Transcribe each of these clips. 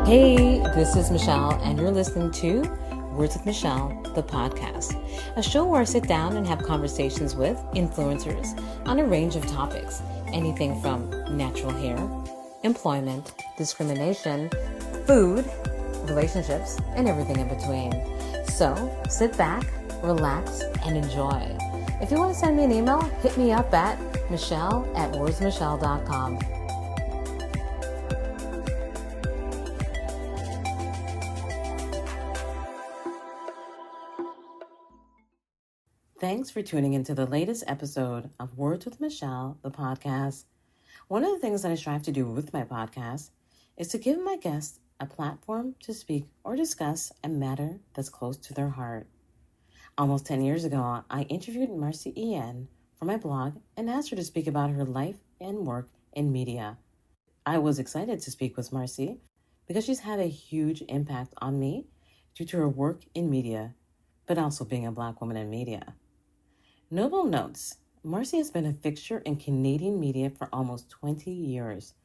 Hey, this is Michelle, and you're listening to Words with Michelle, the podcast, a show where I sit down and have conversations with influencers on a range of topics, anything from natural hair, employment, discrimination, food, relationships, and everything in between. So sit back, relax, and enjoy. If you want to send me an email, hit me up at michelle@wordsmichelle.com. Thanks for tuning into the latest episode of Words with Michelle, the podcast. One of the things that I strive to do with my podcast is to give my guests a platform to speak or discuss a matter that's close to their heart. Almost 10 years ago, I interviewed Marci Ien for my blog and asked her to speak about her life and work in media. I was excited to speak with Marci because she's had a huge impact on me due to her work in media, but also being a Black woman in media. Noble notes, Marci has been a fixture in Canadian media for almost 20 years.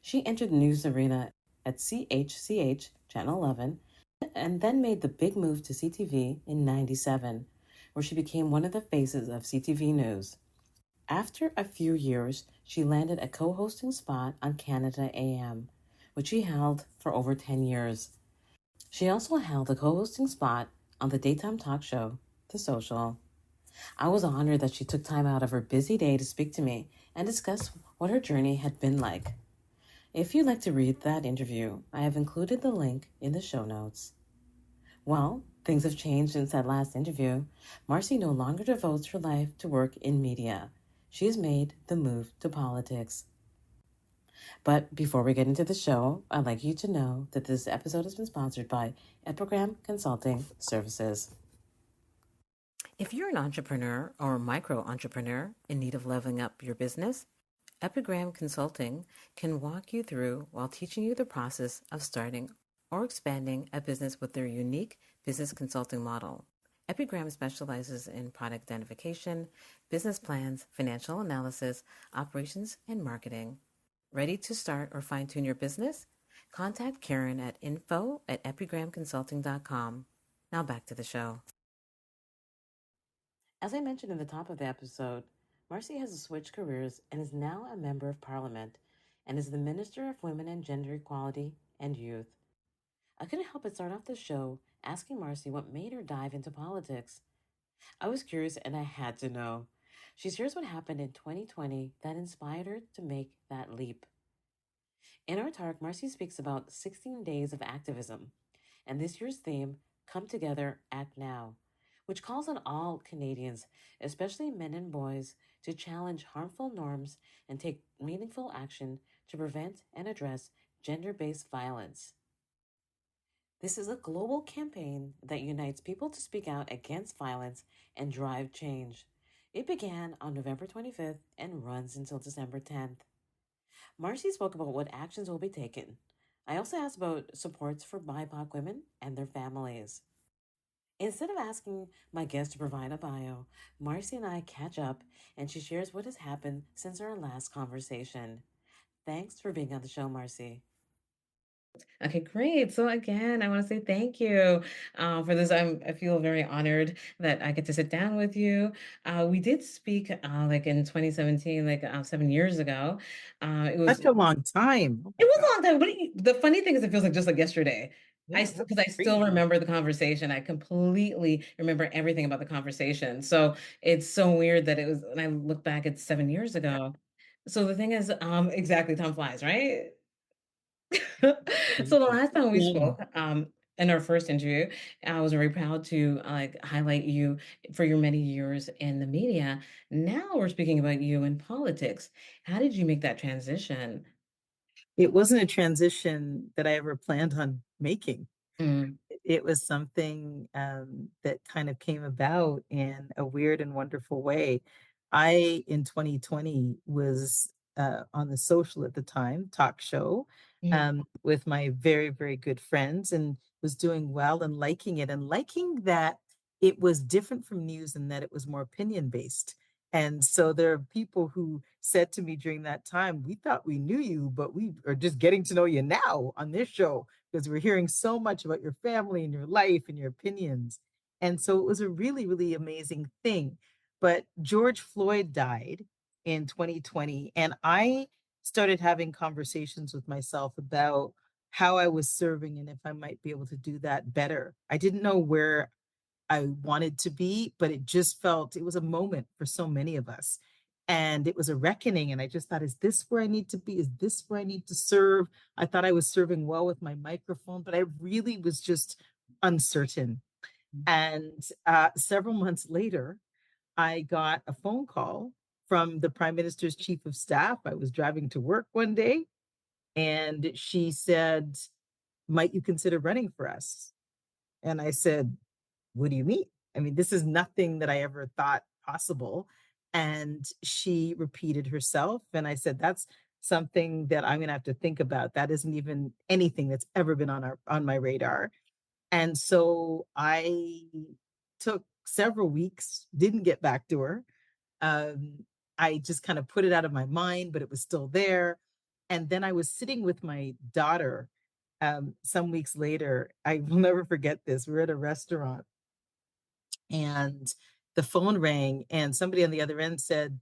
She entered the news arena at CHCH Channel 11 and then made the big move to CTV in 97, where she became one of the faces of CTV News. After a few years, she landed a co-hosting spot on Canada AM, which she held for over 10 years. She also held a co-hosting spot on the daytime talk show, The Social. I was honored that she took time out of her busy day to speak to me and discuss what her journey had been like. If you'd like to read that interview, I have included the link in the show notes. Well, things have changed since that last interview. Marci no longer devotes her life to work in media. She has made the move to politics. But before we get into the show, I'd like you to know that this episode has been sponsored by Epigram Consulting Services. If you're an entrepreneur or micro-entrepreneur in need of leveling up your business, Epigram Consulting can walk you through while teaching you the process of starting or expanding a business with their unique business consulting model. Epigram specializes in product identification, business plans, financial analysis, operations, and marketing. Ready to start or fine-tune your business? Contact Karen at info@epigramconsulting.com. Now back to the show. As I mentioned in the top of the episode, Marci has switched careers and is now a member of Parliament and is the Minister of Women and Gender Equality and Youth. I couldn't help but start off the show asking Marci what made her dive into politics. I was curious and I had to know. She shares what happened in 2020 that inspired her to make that leap. In our talk, Marci speaks about 16 Days of Activism and this year's theme, Come Together, Act Now, which calls on all Canadians, especially men and boys, to challenge harmful norms and take meaningful action to prevent and address gender-based violence. This is a global campaign that unites people to speak out against violence and drive change. It began on November 25th and runs until December 10th. Marci spoke about what actions will be taken. I also asked about supports for BIPOC women and their families. Instead of asking my guest to provide a bio, Marci and I catch up and she shares what has happened since our last conversation. Thanks for being on the show, Marci. Okay, great. So again, I want to say thank you for this. I feel very honored that I get to sit down with you. We did speak like in 2017, like 7 years ago. It was Such a long time. Oh it my was a God. long time, but the funny thing is, it feels like just like yesterday. Yeah, Because that's I still crazy. remember the conversation. I completely remember everything about the conversation. So it's so weird that it was. When I look back, it's 7 years ago. So the thing is, exactly, time flies, right? So the Crazy. last time we Yeah. spoke, in our first interview, I was very proud to like highlight you for your many years in the media. Now we're speaking about you in politics. How did you make that transition? It wasn't a transition that I ever planned on making. Mm, It was something that kind of came about in a weird and wonderful way. I, in 2020, was on the social at the time, talk show, mm, with my very, very good friends and was doing well and liking it and liking that it was different from news and that it was more opinion based. And so there are people who said to me during that time, we thought we knew you, but we are just getting to know you now on this show because we're hearing so much about your family and your life and your opinions. And so it was a really, really amazing thing. But George Floyd died in 2020, and I started having conversations with myself about how I was serving and if I might be able to do that better. I didn't know where I wanted to be, but it just felt it was a moment for so many of us. And it was a reckoning. And I just thought, is this where I need to be? Is this where I need to serve? I thought I was serving well with my microphone, but I really was just uncertain. And several months later, I got a phone call from the Prime Minister's chief of staff. I was driving to work one day, and she said, might you consider running for us? And I said, what do you mean? I mean, this is nothing that I ever thought possible. And she repeated herself. And I said, that's something that I'm going to have to think about. That isn't even anything that's ever been on my radar. And so I took several weeks, didn't get back to her. I just kind of put it out of my mind, but it was still there. And then I was sitting with my daughter some weeks later. I will never forget this. We were at a restaurant and the phone rang and somebody on the other end said,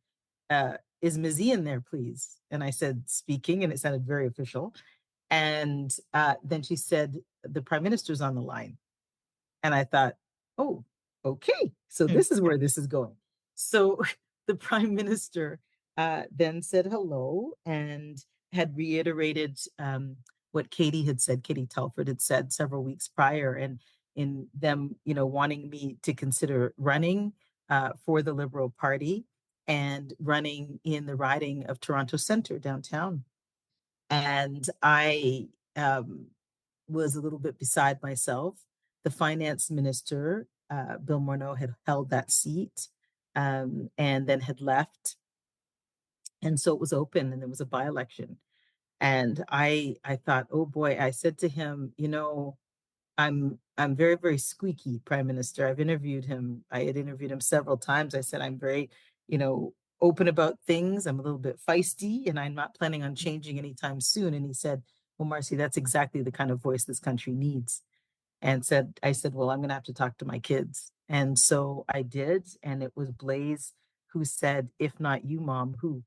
is Ms. Ien there, please? And I said, speaking, and it sounded very official. And then she said, the prime minister's on the line. And I thought, oh, okay. So this is where this is going. So the prime minister then said hello and had reiterated what Katie had said, Katie Telford had said several weeks prior, and in them, wanting me to consider running for the Liberal Party and running in the riding of Toronto Centre downtown. And I was a little bit beside myself. The finance minister, Bill Morneau, had held that seat and then had left. And so it was open and there was a by-election. And I thought, oh boy, I said to him, I'm very, very squeaky, Prime Minister. I've interviewed him. I had interviewed him several times. I said, I'm very, open about things. I'm a little bit feisty and I'm not planning on changing anytime soon. And he said, well, Marci, that's exactly the kind of voice this country needs. I said, well, I'm going to have to talk to my kids. And so I did. And it was Blaze who said, if not you, Mom, who?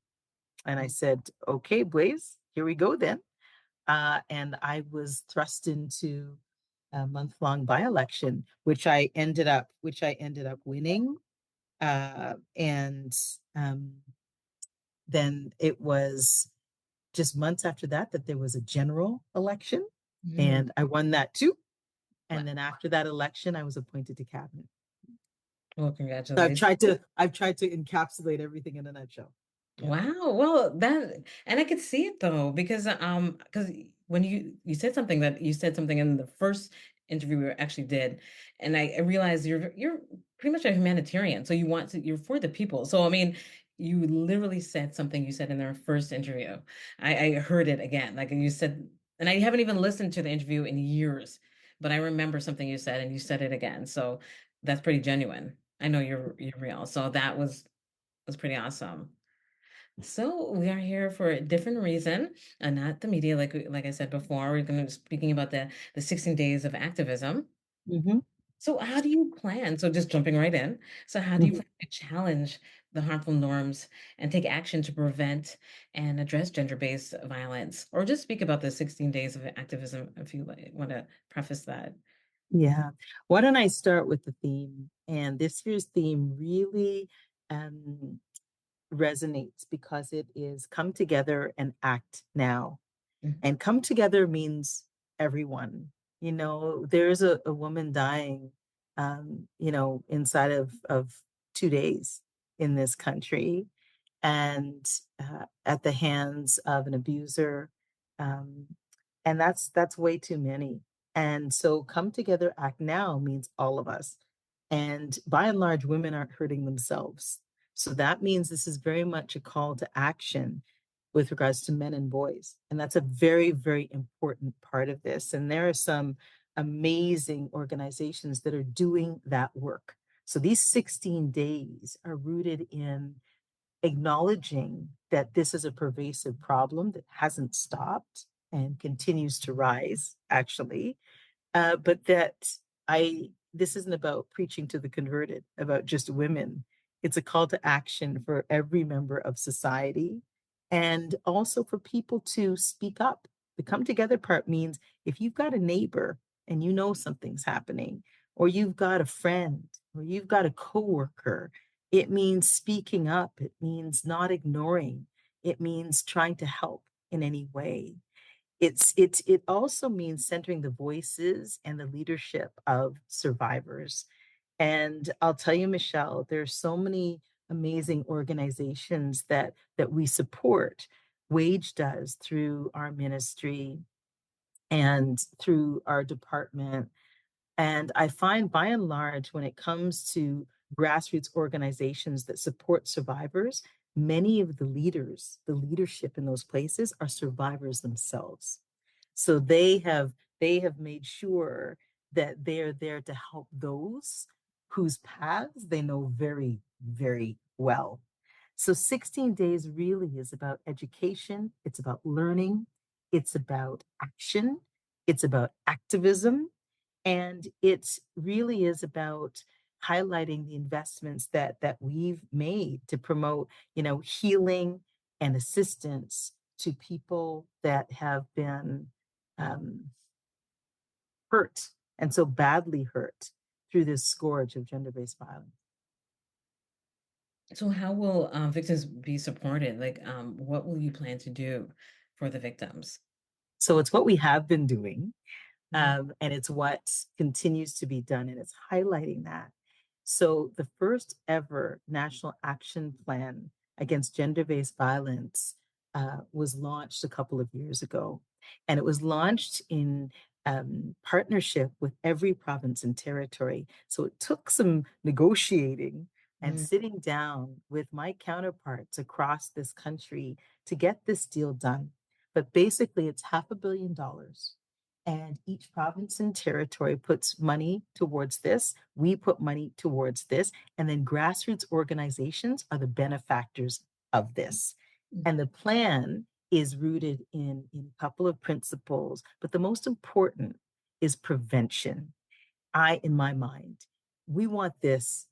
And I said, okay, Blaze, here we go then. And I was thrust into a month-long by-election, which I ended up winning. And then it was just months after that there was a general election, and I won that too. And then after that election, I was appointed to cabinet. Well, So congratulations. I've tried to encapsulate everything in a nutshell. Yeah. Wow. Well, and I could see it though, because when you said something in the first interview we actually did, and I realized you're pretty much a humanitarian. So you're for the people. So I mean, you literally said something you said in our first interview. I heard it again. Like you said, and I haven't even listened to the interview in years, but I remember something you said and you said it again. So that's pretty genuine. I know you're real. So that was pretty awesome. So we are here for a different reason, and not the media. Like I said before, we're going to be speaking about the 16 days of activism. Mm-hmm. So how do you plan? So just jumping right in. So how do you Mm-hmm. plan to challenge the harmful norms and take action to prevent and address gender-based violence? Or just speak about the 16 days of activism if you want to preface that. Yeah. Why don't I start with the theme? And this year's theme really um, resonates because it is come together and act now. Mhm. And come together means everyone. There's a woman dying, inside of 2 days in this country, and at the hands of an abuser. Um, and that's way too many. And so come together, act now means all of us. And by and large, women aren't hurting themselves. So that means this is very much a call to action with regards to men and boys. And that's a very, very important part of this. And there are some amazing organizations that are doing that work. So these 16 days are rooted in acknowledging that this is a pervasive problem that hasn't stopped and continues to rise, actually, but that this isn't about preaching to the converted, about just women. It's a call to action for every member of society and also for people to speak up. The come together part means if you've got a neighbor and you know something's happening, or you've got a friend, or you've got a coworker, it means speaking up. It means not ignoring. It means trying to help in any way. It also means centering the voices and the leadership of survivors. And I'll tell you, Michelle, there's so many amazing organizations that we support. Wage does through our ministry and through our department. And I find by and large, when it comes to grassroots organizations that support survivors, many of the leaders, the leadership in those places are survivors themselves. So they have made sure that they're there to help those whose paths they know very, very well. So 16 days really is about education, it's about learning, it's about action, it's about activism, and it really is about highlighting the investments that we've made to promote, healing and assistance to people that have been um, hurt and so badly hurt through this scourge of gender-based violence. So how will victims be supported? Like, what will you plan to do for the victims? So it's what we have been doing. Mm. And it's what continues to be done, and it's highlighting that. So, the first ever National Action Plan against gender-based violence was launched a couple of years ago, and it was launched in partnership with every province and territory. So, it took some negotiating and Mm. sitting down with my counterparts across this country to get this deal done. But basically, it's $500 million, and each province and territory puts money towards this. We put money towards this. And then grassroots organizations are the benefactors of this. And the plan is rooted in a couple of principles, but the most important is prevention. In my mind, we want this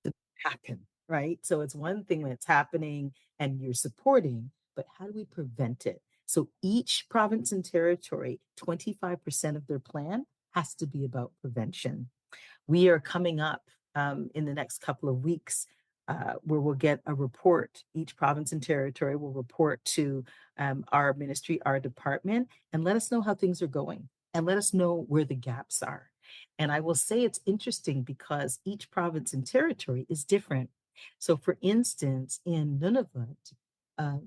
to happen, right? So it's one thing when it's happening and you're supporting, but how do we prevent it? So each province and territory, 25% of their plan has to be about prevention. We are coming up in the next couple of weeks where we'll get a report. Each province and territory will report to our ministry, our department, and let us know how things are going and let us know where the gaps are. And I will say it's interesting because each province and territory is different. So, for instance, in Nunavut,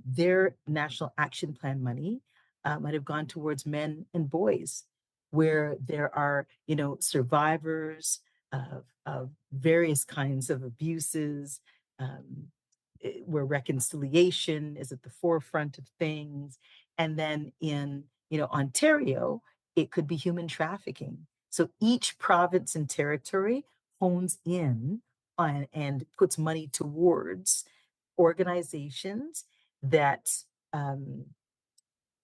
their national action plan money might have gone towards men and boys, where there are, survivors of various kinds of abuses, where reconciliation is at the forefront of things. And then in, Ontario, it could be human trafficking. So each province and territory hones in on and puts money towards organizations that um,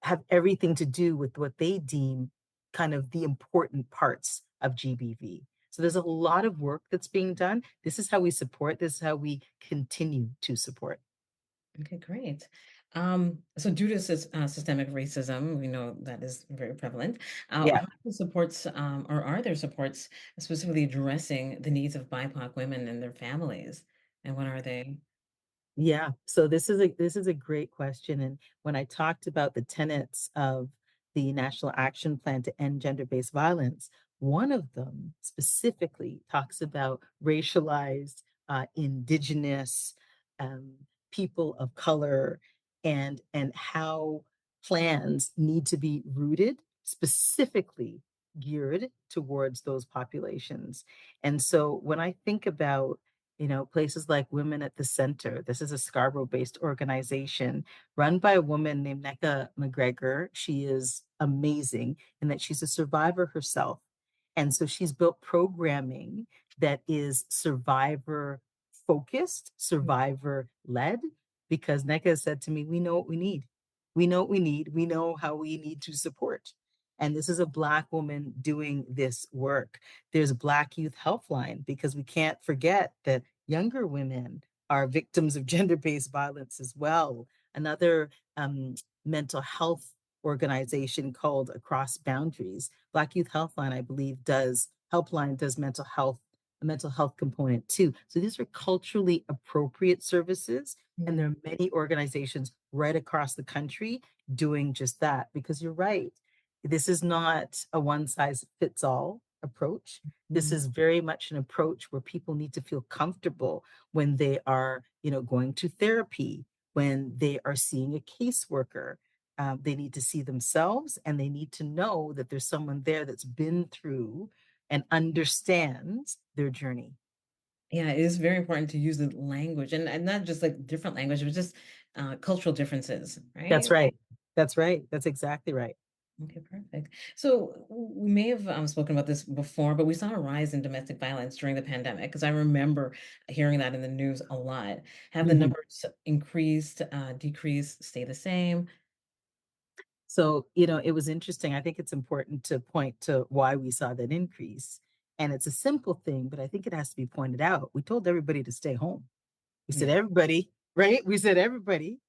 have everything to do with what they deem kind of the important parts of GBV. So there's a lot of work that's being done. This is how we support, this is how we continue to support. Okay, great. So due to systemic racism, we know that is very prevalent. Yeah. How are the supports, or are there supports specifically addressing the needs of BIPOC women and their families? And what are they? Yeah, so this is a great question. And when I talked about the tenets of the National Action Plan to End Gender-Based Violence, one of them specifically talks about racialized, indigenous, people of color, and how plans need to be rooted specifically geared towards those populations. And so when I think about places like Women at the Center. This is a Scarborough-based organization run by a woman named Neka McGregor. She is amazing in that she's a survivor herself. And so she's built programming that is survivor focused, survivor led, because NECA said to me, we know what we need. We know what we need. We know how we need to support. And this is a Black woman doing this work. There's a Black Youth Helpline, because we can't forget that younger women are victims of gender-based violence as well. Another mental health organization called Across Boundaries, Black Youth Helpline, I believe, does mental health, a mental health component too. So these are culturally appropriate services. And there are many organizations right across the country doing just that, because you're right. This is not a one size fits all approach. This is very much an approach where people need to feel comfortable when they are, going to therapy, when they are seeing a caseworker. They need to see themselves, and they need to know that there's someone there that's been through and understands their journey. Yeah, it is very important to use the language, and not just like different language, but just cultural differences, That's right? right. That's right. That's exactly right. Okay, perfect. So we may have spoken about this before, but we saw a rise in domestic violence during the pandemic because I remember hearing that in the news a lot. Have the Mhm. numbers increased, decreased, stay the same? So, it was interesting. I think it's important to point to why we saw that increase. And it's a simple thing, but I think it has to be pointed out. We told everybody to stay home. We said, Yeah. everybody, right? We said, everybody,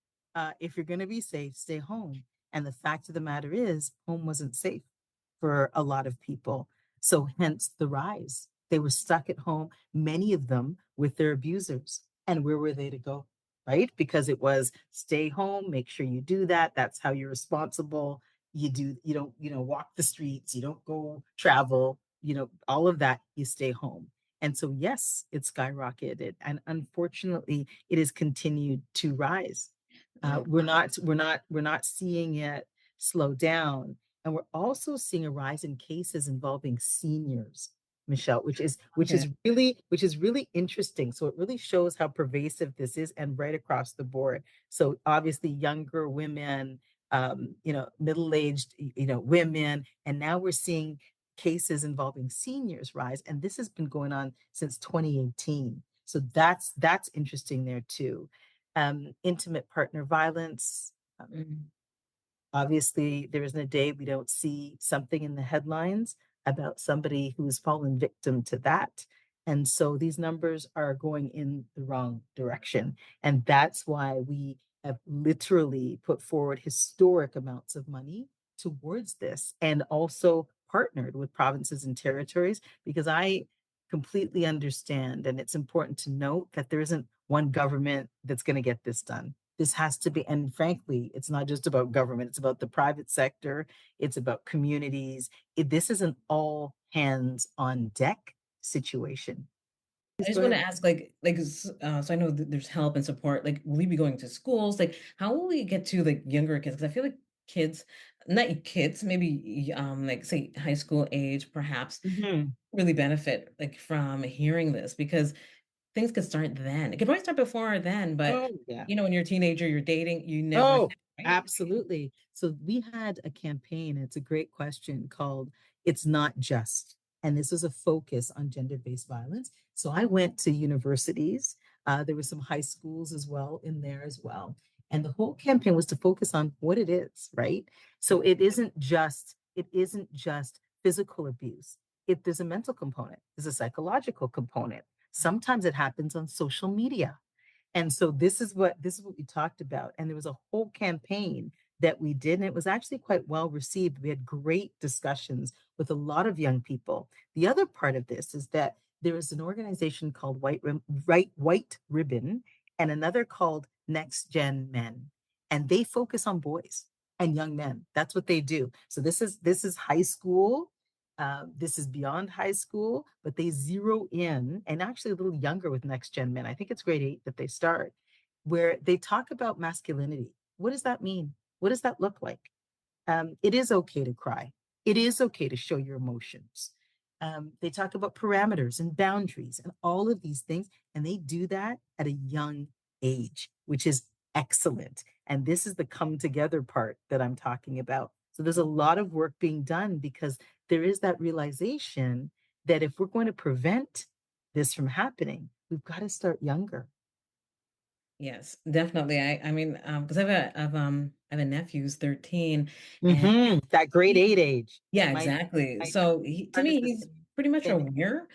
if you're going to be safe, stay home. And the fact of the matter is, home wasn't safe for a lot of people. So, hence the rise. They were stuck at home, many of them with their abusers. And where were they to go? Right? Because it was stay home, make sure you do that. That's how you're responsible. You don't, walk the streets, you don't go travel, all of that, you stay home. And so, yes, it skyrocketed, and unfortunately, it has continued to rise. Yeah. We're not seeing it slow down, and we're also seeing a rise in cases involving seniors, Michelle, which is which Okay. is really which is really interesting. So it really shows how pervasive this is, and right across the board. So obviously, younger women, middle-aged, women, and now we're seeing cases involving seniors rise, and this has been going on since 2018. So that's interesting there too. Intimate partner violence. Mhm. Obviously, there isn't a day we don't see something in the headlines about somebody who's fallen victim to that. And so these numbers are going in the wrong direction. And that's why we have literally put forward historic amounts of money towards this, and also partnered with provinces and territories, because I completely understand. And it's important to note that there isn't one government that's going to get this done. This has to be, and frankly, it's not just about government, it's about the private sector, it's about communities. This is an all hands on deck situation. I Please just go want to ahead. ask, so I know that there's help and support. Like, will we be going to schools? Like, how will we get to like younger kids? Because I feel like kids, not kids, maybe like say high school age, perhaps Mhm. really benefit like from hearing this because things could start then. It could probably start before then, but Oh, yeah. when you're a teenager, you're dating, you never know, Oh, right? absolutely. So we had a campaign, it's a great question, called It's Not Just. And this was a focus on gender-based violence. So I went to universities. There were some high schools as well in there as well. And the whole campaign was to focus on what it is, right? So it isn't just physical abuse. There's a mental component, there's a psychological component. Sometimes it happens on social media, and so this is what we talked about. And there was a whole campaign that we did, and it was actually quite well received. We had great discussions with a lot of young people. The other part of this is that there is an organization called White Ribbon, and another called Next Gen Men. And they focus on boys and young men. That's what they do. So this is high school. This is beyond high school, but they zero in, and actually a little younger with Next Gen Men. I think it's grade 8 that they start, where they talk about masculinity. What does that mean? What does that look like? It is okay to cry. It is okay to show your emotions. They talk about parameters and boundaries and all of these things, and they do that at a young age, which is excellent. And this is the come together part that I'm talking about. So there's a lot of work being done, because there is that realization that if we're going to prevent this from happening, we've got to start younger. Yes, definitely. I mean, because I have a nephew who's 13, and That grade he, 8 age. yeah, My exactly. my So to son is me, the he's same. pretty much And aware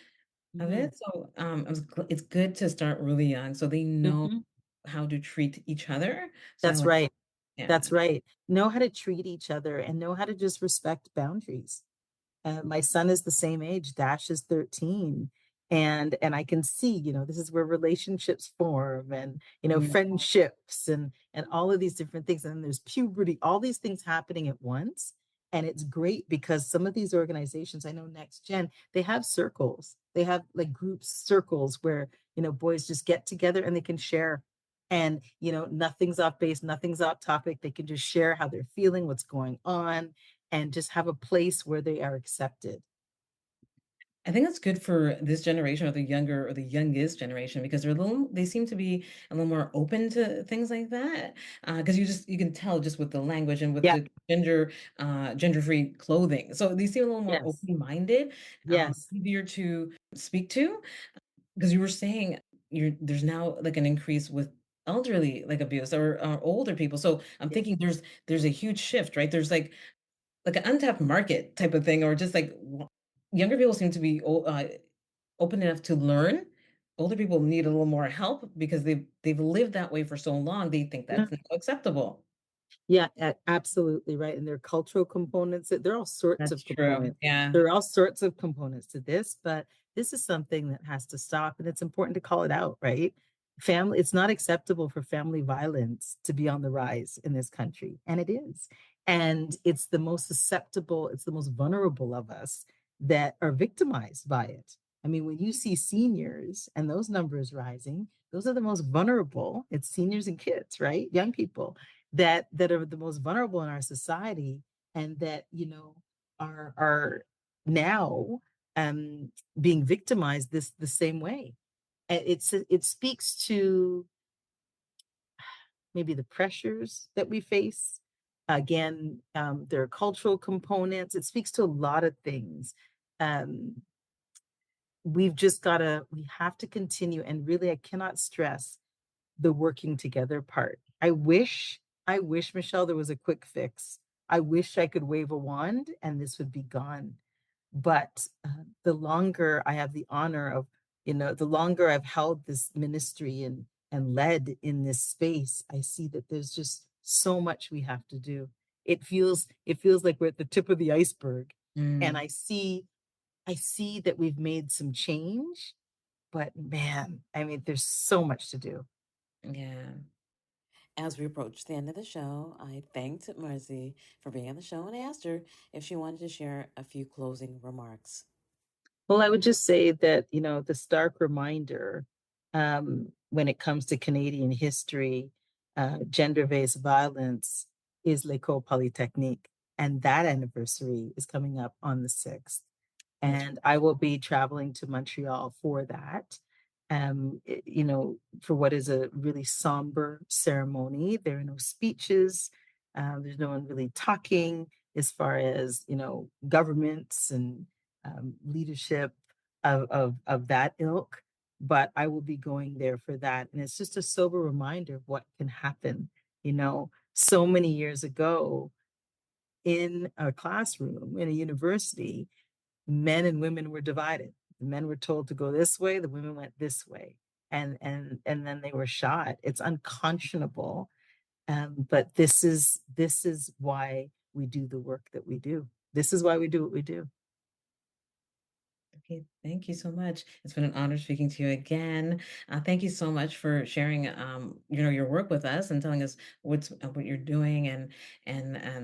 of mhm, it. So it's good to start really young, so they know mhm. how to treat each other. So I That's like, right. yeah. That's right. Know how to treat each other and know how to just respect boundaries. My son is the same age. Dash is 13. And I can see, this is where relationships form and, Mm. friendships and all of these different things. And then there's puberty, all these things happening at once. And it's great because some of these organizations, I know Next Gen, they have circles. They have like groups, circles where, boys just get together and they can share. And, nothing's off base, nothing's off topic. They can just share how they're feeling, what's going on, and just have a place where they are accepted. I think that's good for this generation or the younger or the youngest generation because they seem to be a little more open to things like that. Because you can tell just with the language and with Yeah. the gender-free clothing. So they seem a little more Yes. open-minded, Yes. easier to speak to. Because you were saying there's now like an increase with elderly like abuse or older people. So I'm Yes. thinking there's a huge shift, right? There's like an untapped market type of thing, or just like younger people seem to be open enough to learn. Older people need a little more help because they've lived that way for so long. They think Yeah. that's not acceptable. Yeah, absolutely right. And there are cultural components. There are all sorts That's of true. components. Yeah. There are all sorts of components to this, but this is something that has to stop, and it's important to call it out, right? Family, it's not acceptable for family violence to be on the rise in this country, and it is. And it's the most susceptible, it's the most vulnerable of us that are victimized by it. I mean, when you see seniors and those numbers rising, those are the most vulnerable. It's seniors and kids, right? Young people that are the most vulnerable in our society and that are now being victimized this the same way. It speaks to maybe the pressures that we face. Again, there are cultural components. It speaks to a lot of things. um, we have to continue, and really I cannot stress the working together part. I wish, Michelle, there was a quick fix. I wish I could wave a wand and this would be gone. But the longer I have the honor of, the longer I've held this ministry and led in this space, I see that there's just so much we have to do. It feels like we're at the tip of the iceberg. And Mm, I see that we've made some change, but man, I mean, there's so much to do. yeah. As we approach the end of the show, I thanked Marcy for being on the show and I asked her if she wanted to share a few closing remarks. Well, I would just say that, the stark reminder when it comes to Canadian history, gender-based violence is L'École Polytechnique. And that anniversary is coming up on the 6th. That's And I will be traveling to Montreal for that. For what is a really somber ceremony. There are no speeches. There's no one really talking as far as governments and leadership of that ilk. But I will be going there for that, and it's just a sober reminder of what can happen. So many years ago, in a classroom in a university, men and women were divided. The men were told to go this way, the women went this way, and then they were shot. It's unconscionable, but this is why we do the work that we do. This is why we do what we do. okay. Thank you so much. It's been an honor speaking to you again. Thank you so much for sharing, your work with us and telling us what you're doing and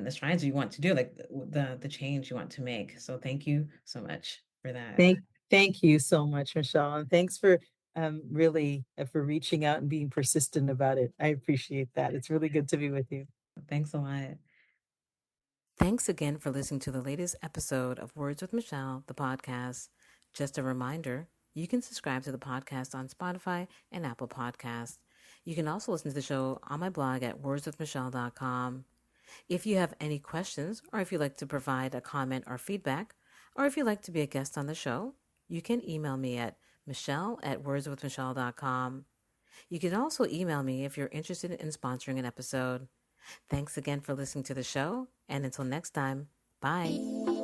the strides you want to do, like the change you want to make. So thank you so much for that. Thank you so much, Michelle, and thanks for really for reaching out and being persistent about it. I appreciate that. It's really good to be with you. Thanks a lot. Thanks again for listening to the latest episode of Words with Michelle, the podcast. Just a reminder, you can subscribe to the podcast on Spotify and Apple Podcasts. You can also listen to the show on my blog at wordswithmichelle.com. If you have any questions, or if you'd like to provide a comment or feedback, or if you'd like to be a guest on the show, you can email me at michelle@wordswithmichelle.com. You can also email me if you're interested in sponsoring an episode. Thanks again for listening to the show, and until next time, bye.